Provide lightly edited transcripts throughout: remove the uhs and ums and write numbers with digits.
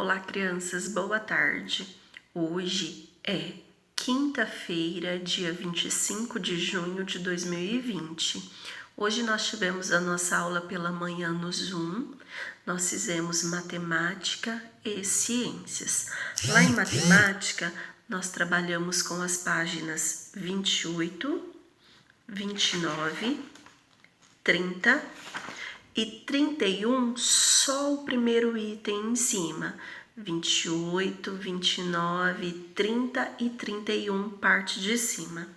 Olá, crianças, boa tarde. Hoje é quinta-feira, dia 25 de junho de 2020. Hoje nós tivemos a nossa aula pela manhã no Zoom. Nós fizemos matemática e ciências. Lá em matemática, nós trabalhamos com as páginas 28, 29, 30 e 31, só o primeiro item em cima. 28, 29, 30 e 31, parte de cima.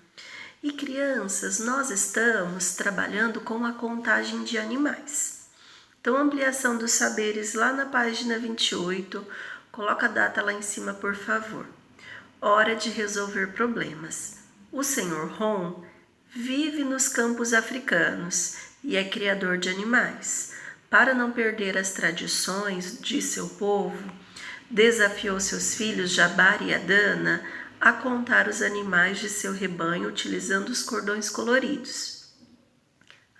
E crianças, nós estamos trabalhando com a contagem de animais. Então, ampliação dos saberes lá na página 28, coloca a data lá em cima, por favor. Hora de resolver problemas. O Sr. Ron vive nos campos africanos e é criador de animais. Para não perder as tradições de seu povo, desafiou seus filhos Jabbar e Adana a contar os animais de seu rebanho utilizando os cordões coloridos.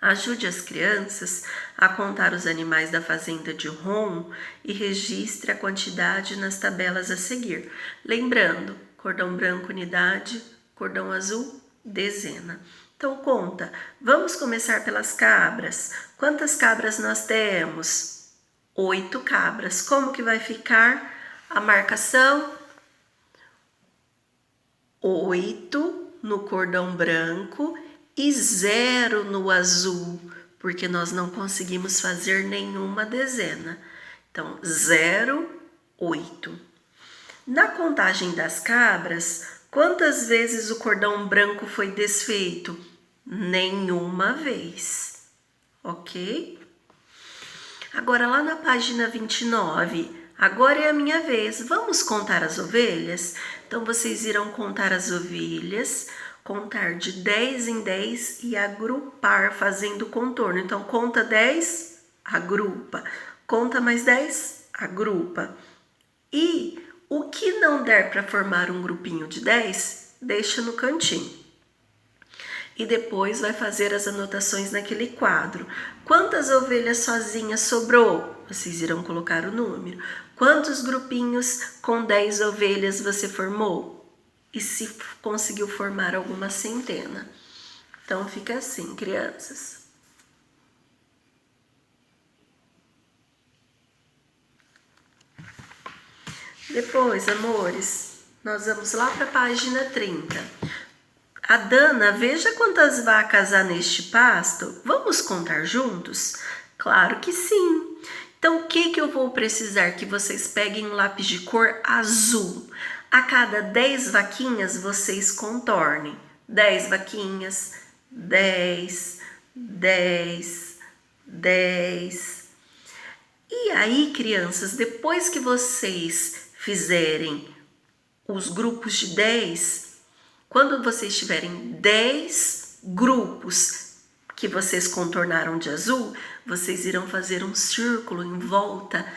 Ajude as crianças a contar os animais da fazenda de Ron e registre a quantidade nas tabelas a seguir. Lembrando, cordão branco, unidade, cordão azul, dezena. Então, conta. Vamos começar pelas cabras. Quantas cabras nós temos? 8 cabras. Como que vai ficar a marcação? 8 no cordão branco e 0 no azul, porque nós não conseguimos fazer nenhuma dezena. Então, 0, 8. Na contagem das cabras, quantas vezes o cordão branco foi desfeito? Nenhuma vez, ok? Agora lá na página 29, agora é a minha vez, vamos contar as ovelhas? Então vocês irão contar as ovelhas, contar de 10 em 10 e agrupar fazendo contorno. Então conta 10, agrupa, conta mais 10, agrupa. E o que não der para formar um grupinho de 10, deixa no cantinho. E depois vai fazer as anotações naquele quadro. Quantas ovelhas sozinhas sobrou? Vocês irão colocar o número. Quantos grupinhos com 10 ovelhas você formou? E se conseguiu formar alguma centena? Então fica assim, crianças. Depois, amores, nós vamos lá para a página 30. Adana, veja quantas vacas há neste pasto. Vamos contar juntos? Claro que sim. Então, o que eu vou precisar? Que vocês peguem um lápis de cor azul. A cada 10 vaquinhas, vocês contornem. 10 vaquinhas, 10, 10, 10. E aí, crianças, depois que vocês fizerem os grupos de 10, quando vocês tiverem 10 grupos que vocês contornaram de azul, vocês irão fazer um círculo em volta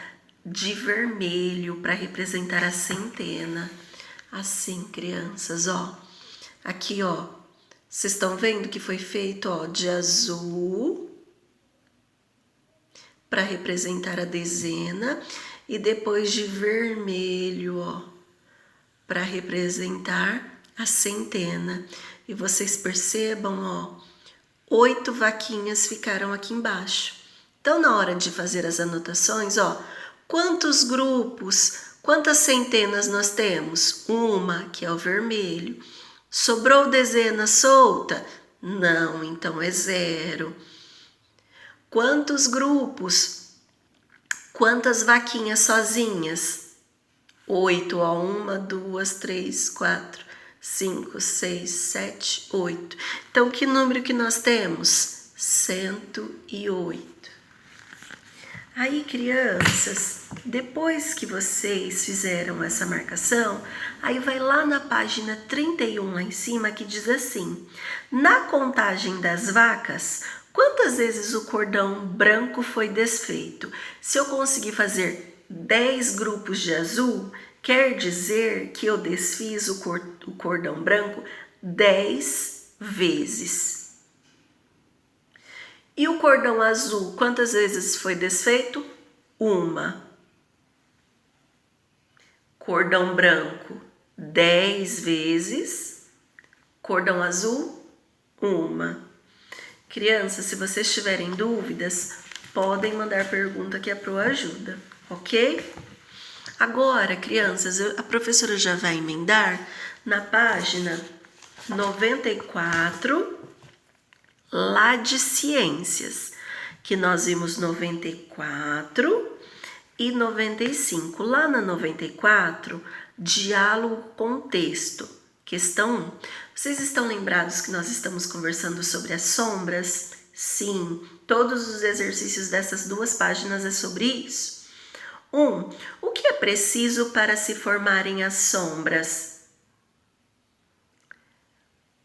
de vermelho para representar a centena. Assim, crianças, ó. Aqui, ó. Vocês estão vendo que foi feito, ó, de azul para representar a dezena e depois de vermelho, ó, para representar a centena. E vocês percebam, ó, 8 vaquinhas ficaram aqui embaixo. Então, na hora de fazer as anotações, ó, quantos grupos, quantas centenas nós temos? Uma, que é o vermelho. Sobrou dezena solta? Não, então é 0. Quantos grupos? Quantas vaquinhas sozinhas? 8, ó, 1, 2, 3, 4, 5, 6, 7, 8. Então, que número que nós temos? 108. Aí, crianças, depois que vocês fizeram essa marcação, aí vai lá na página 31, lá em cima, que diz assim: na contagem das vacas, quantas vezes o cordão branco foi desfeito? Se eu conseguir fazer 10 grupos de azul, quer dizer que eu desfiz o cordão branco 10 vezes. E o cordão azul, quantas vezes foi desfeito? Uma. Cordão branco, 10 vezes. Cordão azul, 1. Crianças, se vocês tiverem dúvidas, podem mandar pergunta que a Pro ajuda, ok? Agora, crianças, a professora já vai emendar na página 94, lá de ciências, que nós vimos 94 e 95. Lá na 94, diálogo com texto. Questão 1. Vocês estão lembrados que nós estamos conversando sobre as sombras? Sim, todos os exercícios dessas 2 páginas é sobre isso. 1. O que é preciso para se formarem as sombras?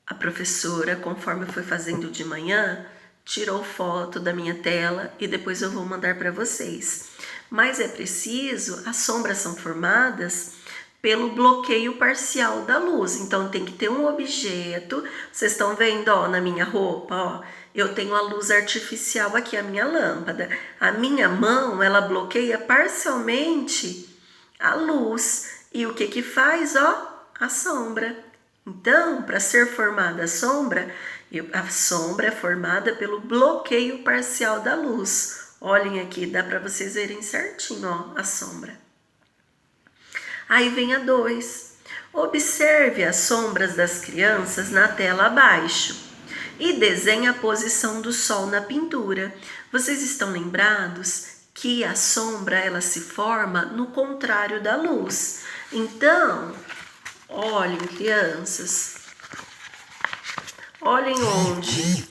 A professora, conforme foi fazendo de manhã, tirou foto da minha tela e depois eu vou mandar para vocês. Mas é preciso, as sombras são formadas pelo bloqueio parcial da luz. Então tem que ter um objeto. Vocês estão vendo, ó, na minha roupa, ó, eu tenho a luz artificial aqui, a minha lâmpada. A minha mão, ela bloqueia parcialmente a luz. E o que que faz, ó? A sombra. Então, para ser formada a sombra é formada pelo bloqueio parcial da luz. Olhem aqui, dá para vocês verem certinho, ó, a sombra. Aí vem a 2. Observe as sombras das crianças na tela abaixo e desenhe a posição do sol na pintura. Vocês estão lembrados que a sombra ela se forma no contrário da luz. Então, olhem, crianças, olhem onde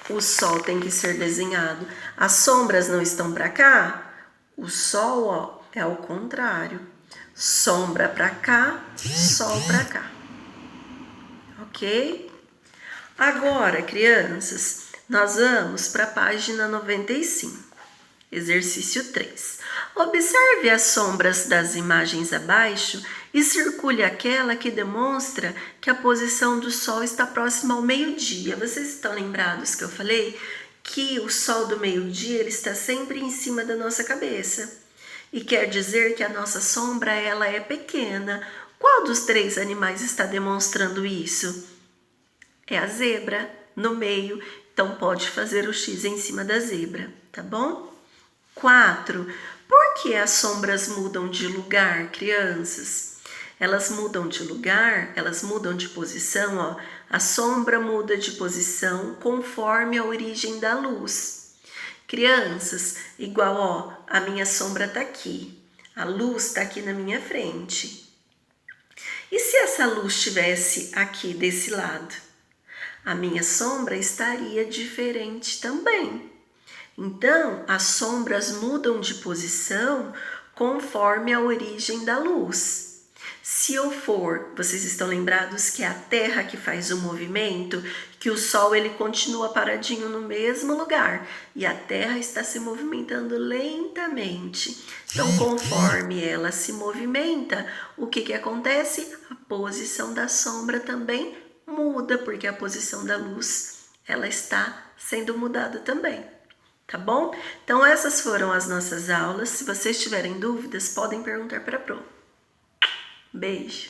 o sol tem que ser desenhado. As sombras não estão para cá? O sol, ó, é ao contrário. Sombra para cá, sol para cá. Ok? Agora, crianças, nós vamos para a página 95. Exercício 3. Observe as sombras das imagens abaixo e circule aquela que demonstra que a posição do sol está próxima ao meio-dia. Vocês estão lembrados que eu falei que o sol do meio-dia ele está sempre em cima da nossa cabeça? E quer dizer que a nossa sombra ela é pequena. Qual dos 3 animais está demonstrando isso? É a zebra, no meio. Então, pode fazer o X em cima da zebra, tá bom? 4. Por que as sombras mudam de lugar, crianças? Elas mudam de lugar, elas mudam de posição, ó. A sombra muda de posição conforme a origem da luz. Crianças, igual, ó, a minha sombra tá aqui, a luz tá aqui na minha frente. E se essa luz estivesse aqui desse lado? A minha sombra estaria diferente também. Então, as sombras mudam de posição conforme a origem da luz. Se eu for, vocês estão lembrados que é a Terra que faz o movimento, que o Sol ele continua paradinho no mesmo lugar e a Terra está se movimentando lentamente. Então, conforme ela se movimenta, o que acontece? A posição da sombra também muda, porque a posição da luz ela está sendo mudada também. Tá bom? Então, essas foram as nossas aulas. Se vocês tiverem dúvidas, podem perguntar para a Pro. Beijo!